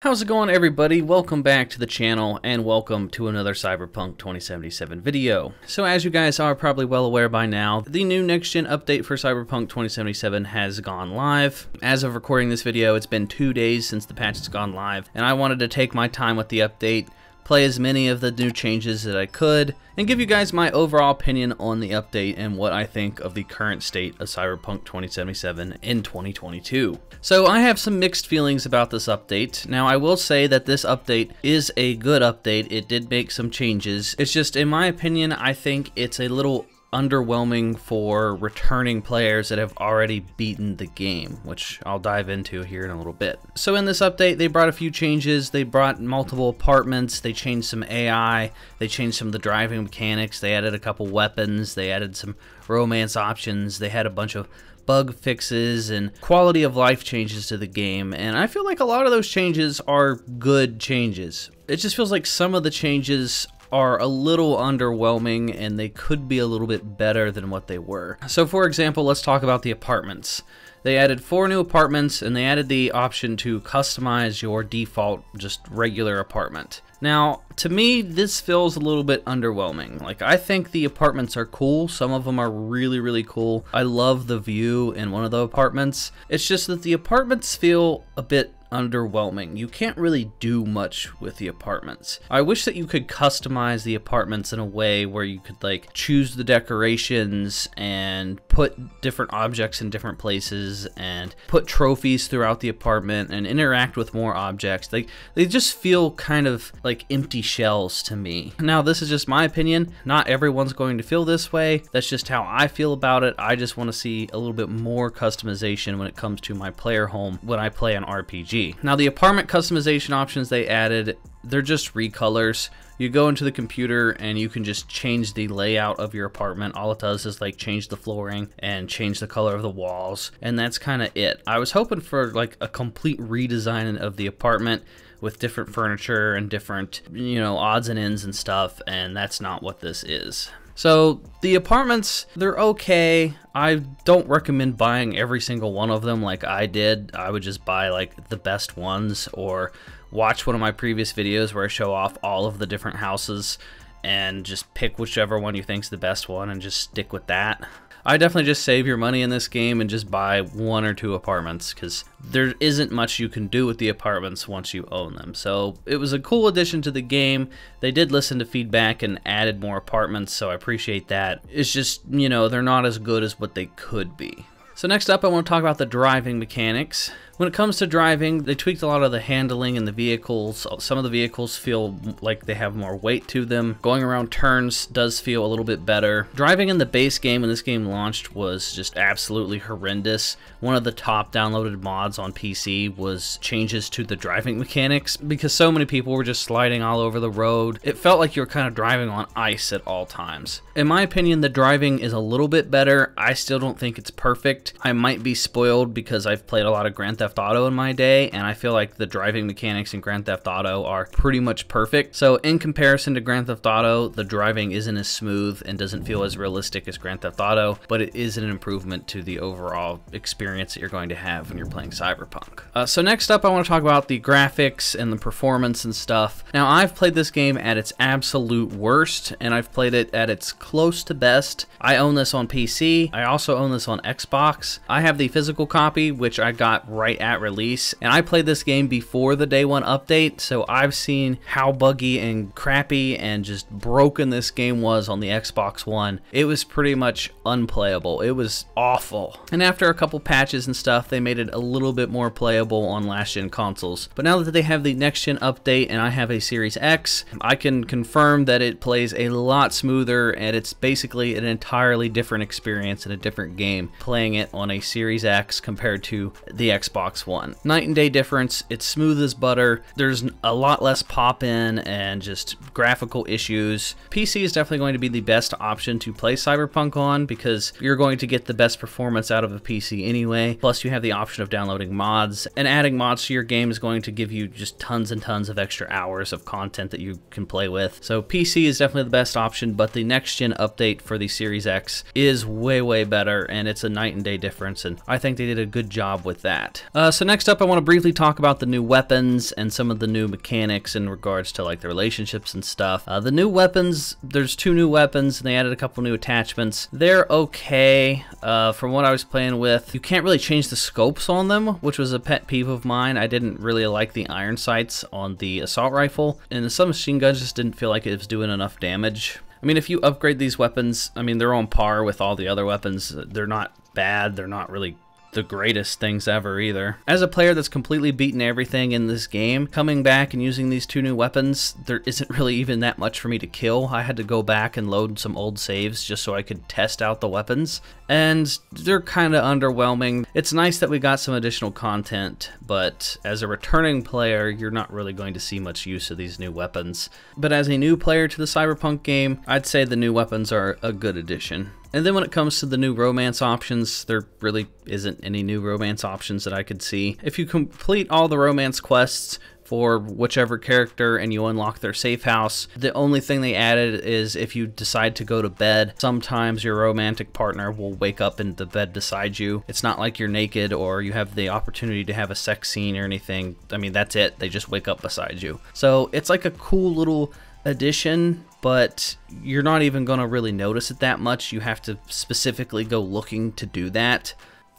How's it going, everybody? Welcome back to the channel and welcome to another Cyberpunk 2077 video. So as you guys are probably well aware by now, the new next-gen update for Cyberpunk 2077 has gone live. As of recording this video, it's been 2 days since the patch has gone live, and I wanted to take my time with the update, play as many of the new changes that I could, and give you guys my overall opinion on the update and what I think of the current state of Cyberpunk 2077 in 2022. So I have some mixed feelings about this update. Now I will say that this update is a good update. It did make some changes. It's just, in my opinion, I think it's a little underwhelming for returning players that have already beaten the game, which I'll dive into here in a little bit. So in this update, they brought a few changes. They brought multiple apartments, they changed some AI, they changed some of the driving mechanics, they added a couple weapons, they added some romance options, they had a bunch of bug fixes and quality of life changes to the game, and I feel like a lot of those changes are good changes. It just feels like some of the changes are a little underwhelming and they could be a little bit better than what they were. So for example, let's talk about the apartments. They added 4 new apartments and they added the option to customize your default just regular apartment. Now, to me, this feels a little bit underwhelming. Like, I think the apartments are cool. Some of them are really, really cool. I love the view in one of the apartments. It's just that the apartments feel a bit underwhelming. You can't really do much with the apartments. I wish that you could customize the apartments in a way where you could like choose the decorations and put different objects in different places and put trophies throughout the apartment and interact with more objects. They just feel kind of like empty shells to me. Now, this is just my opinion. Not everyone's going to feel this way. That's just how I feel about it. I just want to see a little bit more customization when it comes to my player home when I play an RPG. Now, the apartment customization options they added, they're just recolors. You go into the computer and you can just change the layout of your apartment. All it does is like change the flooring and change the color of the walls, and that's kind of it. I was hoping for like a complete redesign of the apartment with different furniture and different, odds and ends and stuff, and that's not what this is. So the apartments, they're okay. I don't recommend buying every single one of them like I did. I would just buy like the best ones, or watch one of my previous videos where I show off all of the different houses and just pick whichever one you think's the best one and just stick with that. I definitely just save your money in this game and just buy 1 or 2 apartments, because there isn't much you can do with the apartments once you own them. So it was a cool addition to the game. They did listen to feedback and added more apartments, so I appreciate that. It's just, they're not as good as what they could be. So next up, I want to talk about the driving mechanics. When it comes to driving, they tweaked a lot of the handling in the vehicles. Some of the vehicles feel like they have more weight to them. Going around turns does feel a little bit better. Driving in the base game when this game launched was just absolutely horrendous. One of the top downloaded mods on PC was changes to the driving mechanics, because so many people were just sliding all over the road. It felt like you were kind of driving on ice at all times. In my opinion, the driving is a little bit better. I still don't think it's perfect. I might be spoiled because I've played a lot of Grand Theft Auto in my day, and I feel like the driving mechanics in Grand Theft Auto are pretty much perfect. So in comparison to Grand Theft Auto, the driving isn't as smooth and doesn't feel as realistic as Grand Theft Auto, but it is an improvement to the overall experience that you're going to have when you're playing Cyberpunk. So next up, I want to talk about the graphics and the performance and stuff. Now, I've played this game at its absolute worst, and I've played it at its close to best. I own this on PC. I also own this on Xbox. I have the physical copy, which I got right at release, and I played this game before the day 1 update, so I've seen how buggy and crappy and just broken this game was on the Xbox One. It was pretty much unplayable. It was awful. And after a couple patches and stuff, they made it a little bit more playable on last-gen consoles. But now that they have the next-gen update and I have a Series X, I can confirm that it plays a lot smoother, and it's basically an entirely different experience and a different game playing it on a Series X compared to the Xbox One. Night and day difference. It's smooth as butter. There's a lot less pop-in and just graphical issues. PC is definitely going to be the best option to play Cyberpunk on, because you're going to get the best performance out of a PC anyway. Plus, you have the option of downloading mods, and adding mods to your game is going to give you just tons and tons of extra hours of content that you can play with. So PC is definitely the best option, but the next-gen update for the Series X is way, way better, and it's a night and day difference, and I think they did a good job with that. So next up, I want to briefly talk about the new weapons and some of the new mechanics in regards to like the relationships and stuff. The new weapons, there's 2 new weapons, and they added a couple new attachments. They're okay. From what I was playing with, you can't really change the scopes on them, which was a pet peeve of mine. I didn't really like the iron sights on the assault rifle, and the submachine gun just didn't feel like it was doing enough damage. I mean, if you upgrade these weapons, I mean, they're on par with all the other weapons. They're not bad. They're not really the greatest things ever either. As a player that's completely beaten everything in this game, coming back and using these 2 new weapons, there isn't really even that much for me to kill. I had to go back and load some old saves just so I could test out the weapons, and they're kind of underwhelming. It's nice that we got some additional content, but as a returning player, you're not really going to see much use of these new weapons. But as a new player to the Cyberpunk game, I'd say the new weapons are a good addition. And then when it comes to the new romance options, there really isn't any new romance options that I could see. If you complete all the romance quests for whichever character and you unlock their safe house, the only thing they added is if you decide to go to bed, sometimes your romantic partner will wake up in the bed beside you. It's not like you're naked or you have the opportunity to have a sex scene or anything. I mean, that's it. They just wake up beside you. So it's like a cool little addition, but you're not even going to really notice it that much. You have to specifically go looking to do that.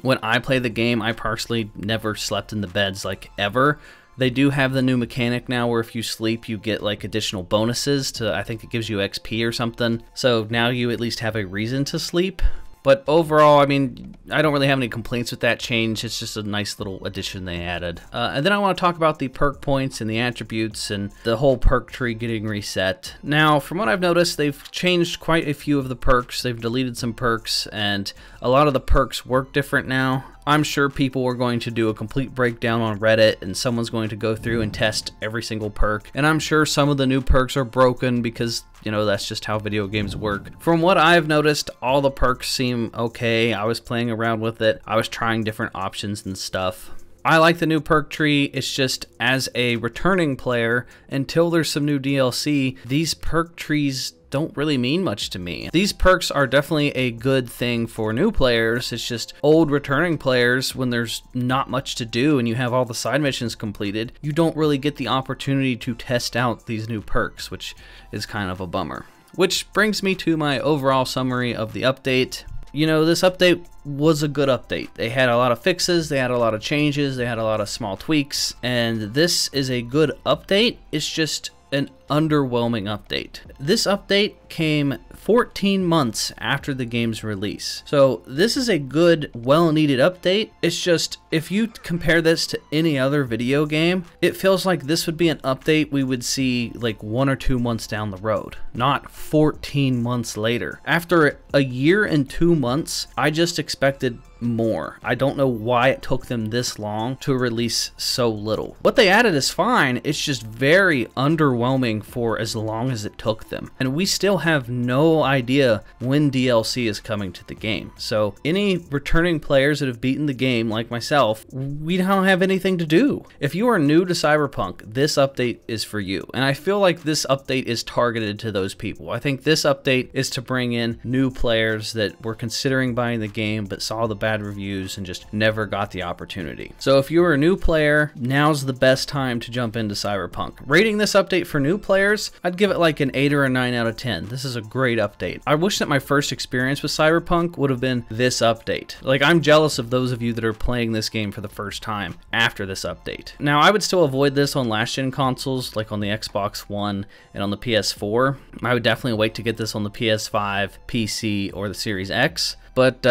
When I play the game, I personally never slept in the beds like ever. They do have the new mechanic now where if you sleep, you get like additional bonuses to, I think it gives you XP or something. So now you at least have a reason to sleep. But overall, I mean, I don't really have any complaints with that change. It's just a nice little addition they added. And then I want to talk about the perk points and the attributes and the whole perk tree getting reset. Now, from what I've noticed, they've changed quite a few of the perks. They've deleted some perks, and a lot of the perks work different now. I'm sure people are going to do a complete breakdown on Reddit, and someone's going to go through and test every single perk. And I'm sure some of the new perks are broken because, you know, that's just how video games work. From what I've noticed, all the perks seem okay. I was playing around with it. I was trying different options and stuff. I like the new perk tree. It's just, as a returning player, until there's some new DLC, these perk trees don't really mean much to me. These perks are definitely a good thing for new players. It's just old returning players, when there's not much to do and you have all the side missions completed, you don't really get the opportunity to test out these new perks, which is kind of a bummer. Which brings me to my overall summary of the update. You know, this update was a good update. They had a lot of fixes, they had a lot of changes, they had a lot of small tweaks, and this is a good update. It's just an underwhelming update. This update came 14 months after the game's release. So this is a good, well-needed update. It's just, if you compare this to any other video game, it feels like this would be an update we would see like 1 or 2 months down the road, not 14 months later. After a year and 2 months, I just expected more. I don't know why it took them this long to release so little. What they added is fine, it's just very underwhelming for as long as it took them. And we still have no idea when DLC is coming to the game. So any returning players that have beaten the game, like myself, we don't have anything to do. If you are new to Cyberpunk, this update is for you. And I feel like this update is targeted to those people. I think this update is to bring in new players that were considering buying the game but saw the bad reviews and just never got the opportunity. So if you're a new player, now's the best time to jump into Cyberpunk. Rating this update for new players, I'd give it like an 8 or a 9 out of 10. This is a great update. I wish that my first experience with Cyberpunk would have been this update. Like, I'm jealous of those of you that are playing this game for the first time after this update. Now, I would still avoid this on last-gen consoles, like on the Xbox One and on the PS4. I would definitely wait to get this on the PS5, PC, or the Series X. But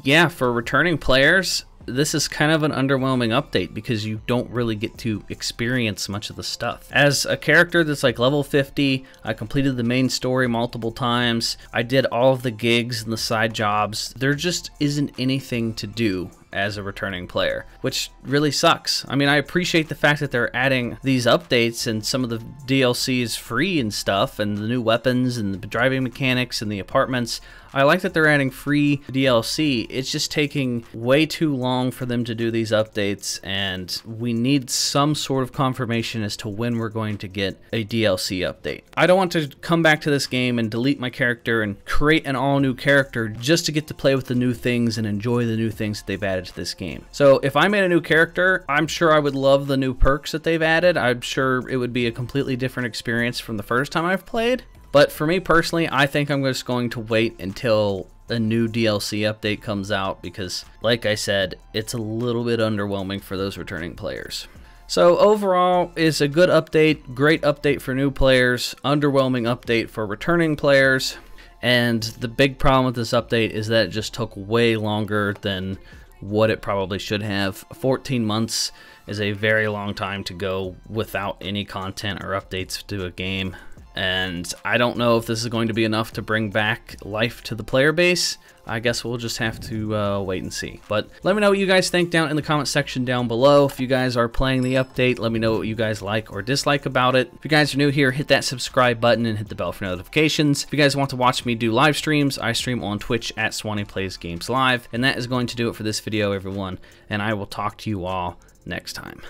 yeah, for returning players, this is kind of an underwhelming update because you don't really get to experience much of the stuff. As a character that's like level 50, I completed the main story multiple times. I did all of the gigs and the side jobs. There just isn't anything to do as a returning player, which really sucks. I mean, I appreciate the fact that they're adding these updates and some of the DLC is free and stuff, and the new weapons and the driving mechanics and the apartments. I like that they're adding free DLC. It's just taking way too long for them to do these updates, and we need some sort of confirmation as to when we're going to get a DLC update. I don't want to come back to this game and delete my character and create an all-new character just to get to play with the new things and enjoy the new things that they've added added to this game. So if I made a new character, I'm sure I would love the new perks that they've added. I'm sure it would be a completely different experience from the first time I've played. But for me personally, I think I'm just going to wait until a new DLC update comes out because, like I said, it's a little bit underwhelming for those returning players. So overall, it's a good update, great update for new players, underwhelming update for returning players, and the big problem with this update is that it just took way longer than what it probably should have. 14 months is a very long time to go without any content or updates to a game, and I don't know if this is going to be enough to bring back life to the player base. I guess we'll just have to wait and see. But let me know what you guys think down in the comment section down below. If you guys are playing the update, let me know what you guys like or dislike about it. If you guys are new here, hit that subscribe button and hit the bell for notifications. If you guys want to watch me do live streams, I stream on Twitch at SwanyPlaysGames Live. And that is going to do it for this video, everyone. And I will talk to you all next time.